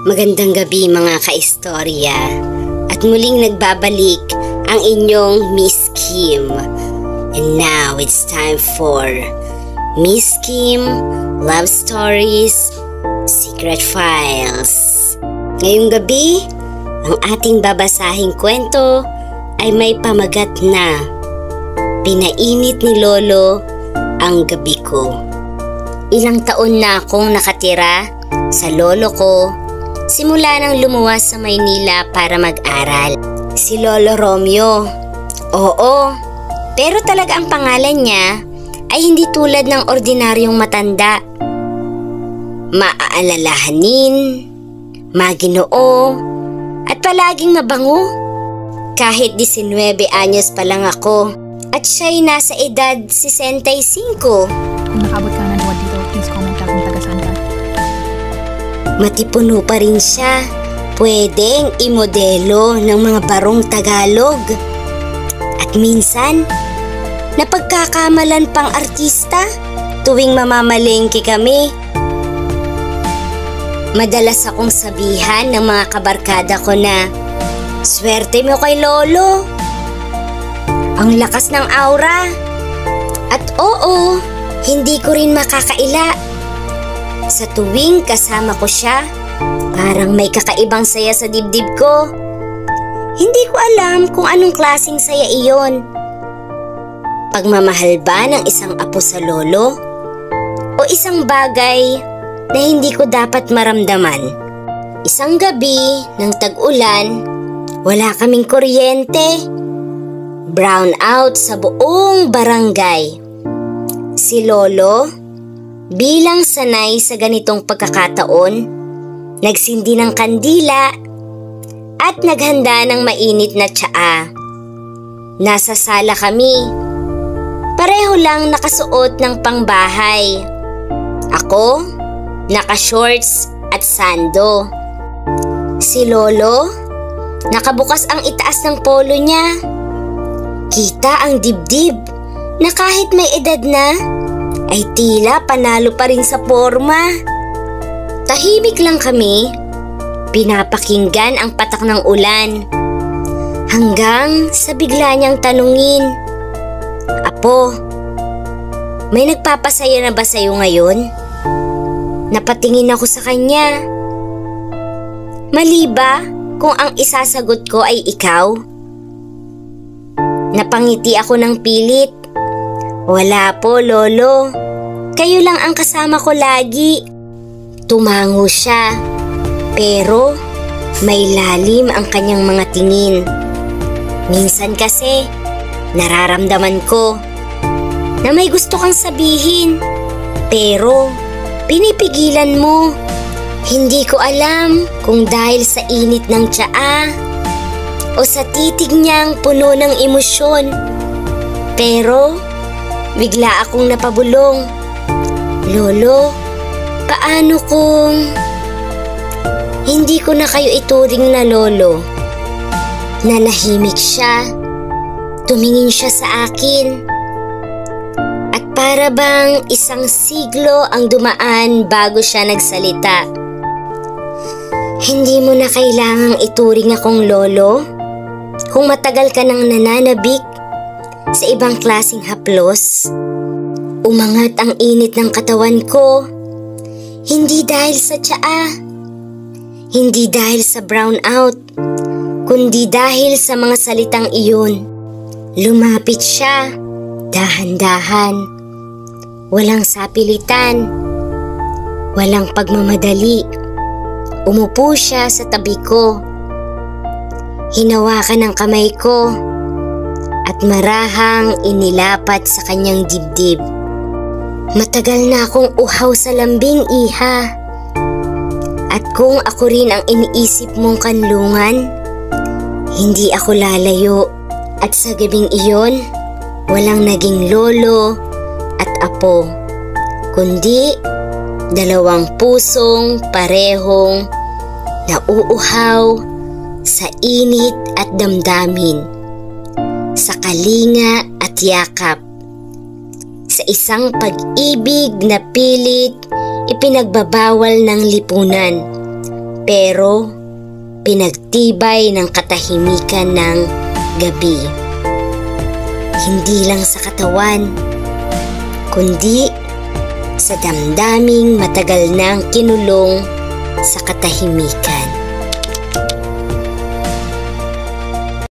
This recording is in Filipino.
Magandang gabi mga kaistorya at muling nagbabalik ang inyong Miss Kim. And now it's time for Miss Kim Love Stories Secret Files. Ngayong gabi, ang ating babasahing kwento ay may pamagat na Pinainit ni Lolo ang gabi ko. Ilang taon na akong nakatira sa lolo ko simula nang lumuwas sa Maynila para mag-aral. Si Lolo Romeo. Oo, pero talaga ang pangalan niya ay hindi tulad ng ordinaryong matanda. Maaalalahanin, maginoo, at palaging mabango. Kahit 19 anyos pa lang ako at siya'y nasa edad 65. Kung nakabot ka na nawa dito, please comment ka kung taga saan ka. Matipuno pa rin siya. Pwedeng imodelo ng mga barong Tagalog. At minsan, napagkakamalan pang artista tuwing mamamalengke kami. Madalas akong sabihan ng mga kabarkada ko na, "Swerte mo kay Lolo. Ang lakas ng aura." At oo, hindi ko rin makakaila. Sa tuwing kasama ko siya, parang may kakaibang saya sa dibdib ko. Hindi ko alam kung anong klaseng saya iyon. Pagmamahal ba ng isang apo sa lolo? O isang bagay na hindi ko dapat maramdaman? Isang gabi ng tag-ulan, wala kaming kuryente. Brown out sa buong barangay. Si Lolo, bilang sanay sa ganitong pagkakataon, nagsindi ng kandila at naghanda ng mainit na tsaa. Nasa sala kami. Pareho lang nakasuot ng pangbahay. Ako, naka-shorts at sando. Si Lolo, nakabukas ang itaas ng polo niya. Kita ang dibdib na kahit may edad na, ay tila panalo pa rin sa forma. Tahimik lang kami, pinapakinggan ang patak ng ulan. Hanggang sa bigla niyang tanungin, "Apo, may nagpapasaya na ba sa'yo ngayon?" Napatingin ako sa kanya. Mali ba kung ang isasagot ko ay ikaw? Napangiti ako ng pilit. "Wala po, Lolo. Kayo lang ang kasama ko lagi." Tumango siya, pero may lalim ang kanyang mga tingin. Minsan kasi, nararamdaman ko na may gusto kang sabihin, pero pinipigilan mo. Hindi ko alam kung dahil sa init ng tsaa o sa titig niyang puno ng emosyon. Pero bigla akong napabulong. "Lolo, paano kung hindi ko na kayo ituring na lolo?" Nanahimik siya. Tumingin siya sa akin. At para bang isang siglo ang dumaan bago siya nagsalita. "Hindi mo na kailangang ituring akong lolo kung matagal ka nang nananabik sa ibang klaseng haplos." Umangat ang init ng katawan ko. Hindi dahil sa tsaa, hindi dahil sa brownout, kundi dahil sa mga salitang iyon. Lumapit siya, dahan-dahan. Walang sapilitan, walang pagmamadali. Umupo siya sa tabi ko. Hinawakan ang kamay ko at marahang inilapat sa kanyang dibdib. "Matagal na akong uhaw sa lambing, iha. At kung ako rin ang iniisip mong kanlungan, hindi ako lalayo." At sa gabing iyon, walang naging lolo at apo, kundi dalawang pusong parehong nauuhaw sa init at damdamin, sa kalinga at yakap, sa isang pag-ibig na pilit ipinagbabawal ng lipunan, pero pinagtibay ng katahimikan ng gabi. Hindi lang sa katawan, kundi sa damdaming matagal nang kinulong sa katahimikan.